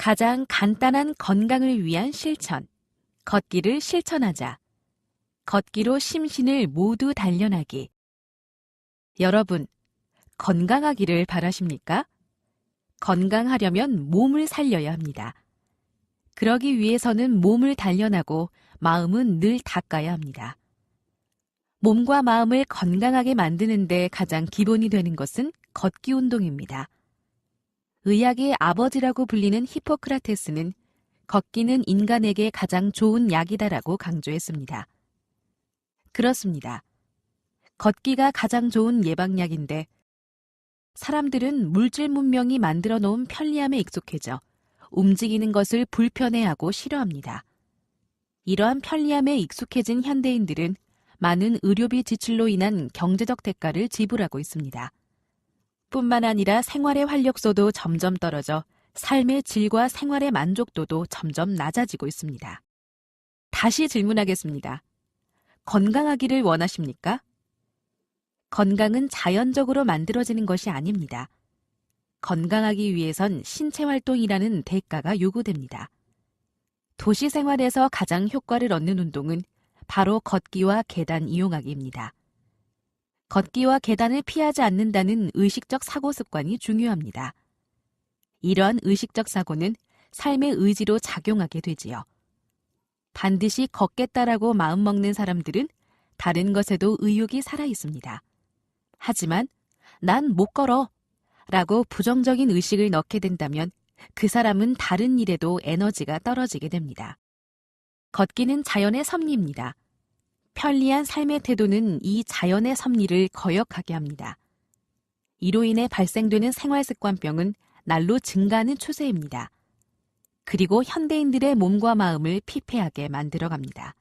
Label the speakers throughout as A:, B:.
A: 가장 간단한 건강을 위한 실천. 걷기를 실천하자. 걷기로 심신을 모두 단련하기. 여러분, 건강하기를 바라십니까? 건강하려면 몸을 살려야 합니다. 그러기 위해서는 몸을 단련하고 마음은 늘 닦아야 합니다. 몸과 마음을 건강하게 만드는 데 가장 기본이 되는 것은 걷기 운동입니다. 의학의 아버지라고 불리는 히포크라테스는 걷기는 인간에게 가장 좋은 약이다라고 강조했습니다. 그렇습니다. 걷기가 가장 좋은 예방약인데 사람들은 물질 문명이 만들어 놓은 편리함에 익숙해져 움직이는 것을 불편해하고 싫어합니다. 이러한 편리함에 익숙해진 현대인들은 많은 의료비 지출로 인한 경제적 대가를 지불하고 있습니다. 뿐만 아니라 생활의 활력소도 점점 떨어져 삶의 질과 생활의 만족도도 점점 낮아지고 있습니다. 다시 질문하겠습니다. 건강하기를 원하십니까? 건강은 자연적으로 만들어지는 것이 아닙니다. 건강하기 위해선 신체 활동이라는 대가가 요구됩니다. 도시 생활에서 가장 효과를 얻는 운동은 바로 걷기와 계단 이용하기입니다. 걷기와 계단을 피하지 않는다는 의식적 사고 습관이 중요합니다. 이러한 의식적 사고는 삶의 의지로 작용하게 되지요. 반드시 걷겠다라고 마음먹는 사람들은 다른 것에도 의욕이 살아 있습니다. 하지만 난 못 걸어 라고 부정적인 의식을 넣게 된다면 그 사람은 다른 일에도 에너지가 떨어지게 됩니다. 걷기는 자연의 섭리입니다. 편리한 삶의 태도는 이 자연의 섭리를 거역하게 합니다. 이로 인해 발생되는 생활습관병은 날로 증가하는 추세입니다. 그리고 현대인들의 몸과 마음을 피폐하게 만들어갑니다.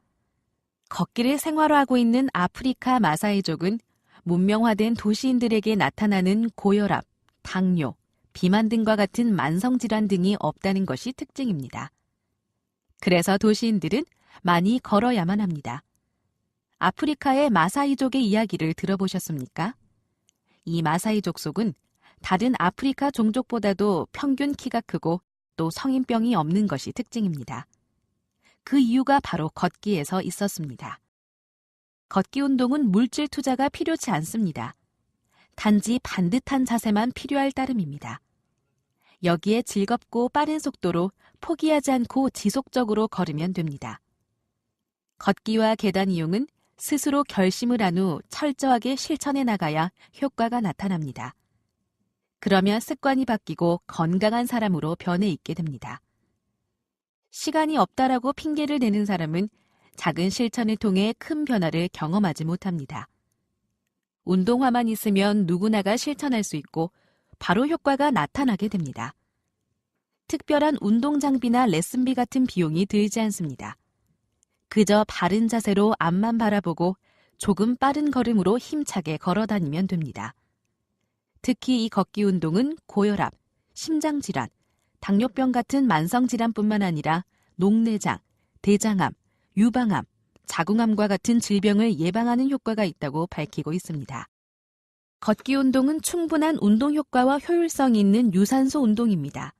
A: 걷기를 생활화하고 있는 아프리카 마사이족은 문명화된 도시인들에게 나타나는 고혈압, 당뇨, 비만 등과 같은 만성질환 등이 없다는 것이 특징입니다. 그래서 도시인들은 많이 걸어야만 합니다. 아프리카의 마사이족의 이야기를 들어보셨습니까? 이 마사이족 속은 다른 아프리카 종족보다도 평균 키가 크고 또 성인병이 없는 것이 특징입니다. 그 이유가 바로 걷기에서 있었습니다. 걷기 운동은 물질 투자가 필요치 않습니다. 단지 반듯한 자세만 필요할 따름입니다. 여기에 즐겁고 빠른 속도로 포기하지 않고 지속적으로 걸으면 됩니다. 걷기와 계단 이용은 스스로 결심을 한 후 철저하게 실천해 나가야 효과가 나타납니다. 그러면 습관이 바뀌고 건강한 사람으로 변해 있게 됩니다. 시간이 없다라고 핑계를 대는 사람은 작은 실천을 통해 큰 변화를 경험하지 못합니다. 운동화만 있으면 누구나가 실천할 수 있고 바로 효과가 나타나게 됩니다. 특별한 운동 장비나 레슨비 같은 비용이 들지 않습니다. 그저 바른 자세로 앞만 바라보고 조금 빠른 걸음으로 힘차게 걸어 다니면 됩니다. 특히 이 걷기 운동은 고혈압, 심장질환, 당뇨병 같은 만성질환뿐만 아니라 녹내장, 대장암, 유방암, 자궁암과 같은 질병을 예방하는 효과가 있다고 밝히고 있습니다. 걷기 운동은 충분한 운동 효과와 효율성이 있는 유산소 운동입니다.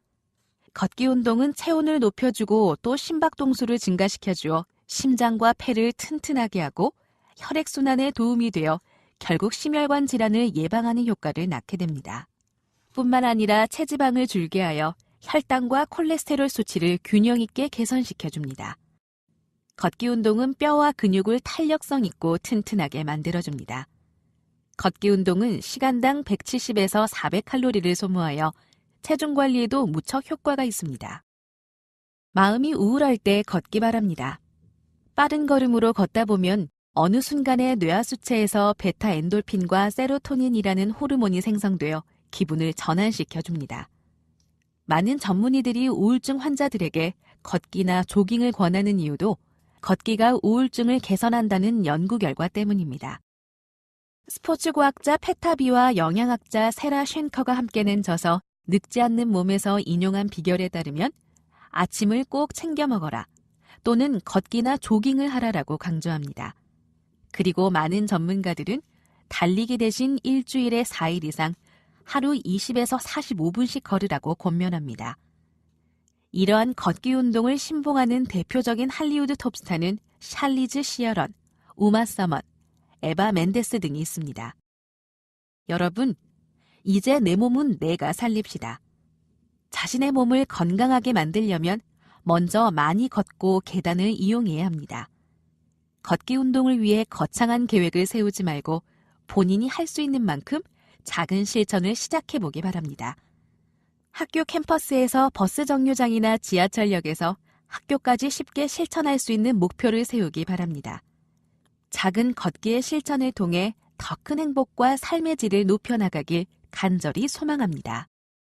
A: 걷기 운동은 체온을 높여주고 또 심박동수를 증가시켜주어 심장과 폐를 튼튼하게 하고 혈액순환에 도움이 되어 결국 심혈관 질환을 예방하는 효과를 낳게 됩니다. 뿐만 아니라 체지방을 줄게 하여 혈당과 콜레스테롤 수치를 균형 있게 개선시켜줍니다. 걷기 운동은 뼈와 근육을 탄력성 있고 튼튼하게 만들어줍니다. 걷기 운동은 시간당 170에서 400칼로리를 소모하여 체중 관리에도 무척 효과가 있습니다. 마음이 우울할 때 걷기 바랍니다. 빠른 걸음으로 걷다 보면 어느 순간에 뇌하수체에서 베타 엔돌핀과 세로토닌이라는 호르몬이 생성되어 기분을 전환시켜줍니다. 많은 전문의들이 우울증 환자들에게 걷기나 조깅을 권하는 이유도 걷기가 우울증을 개선한다는 연구 결과 때문입니다. 스포츠과학자 페타비와 영양학자 세라 쉔커가 함께 낸 저서 늙지 않는 몸에서 인용한 비결에 따르면 아침을 꼭 챙겨 먹어라 또는 걷기나 조깅을 하라라고 강조합니다. 그리고 많은 전문가들은 달리기 대신 일주일에 4일 이상 하루 20에서 45분씩 걸으라고 권면합니다. 이러한 걷기 운동을 신봉하는 대표적인 할리우드 톱스타는 샬리즈 시어런, 우마 서먼, 에바 멘데스 등이 있습니다. 여러분, 이제 내 몸은 내가 살립시다. 자신의 몸을 건강하게 만들려면 먼저 많이 걷고 계단을 이용해야 합니다. 걷기 운동을 위해 거창한 계획을 세우지 말고 본인이 할 수 있는 만큼 작은 실천을 시작해 보기 바랍니다. 학교 캠퍼스에서 버스 정류장이나 지하철역에서 학교까지 쉽게 실천할 수 있는 목표를 세우기 바랍니다. 작은 걷기의 실천을 통해 더 큰 행복과 삶의 질을 높여나가길 간절히 소망합니다.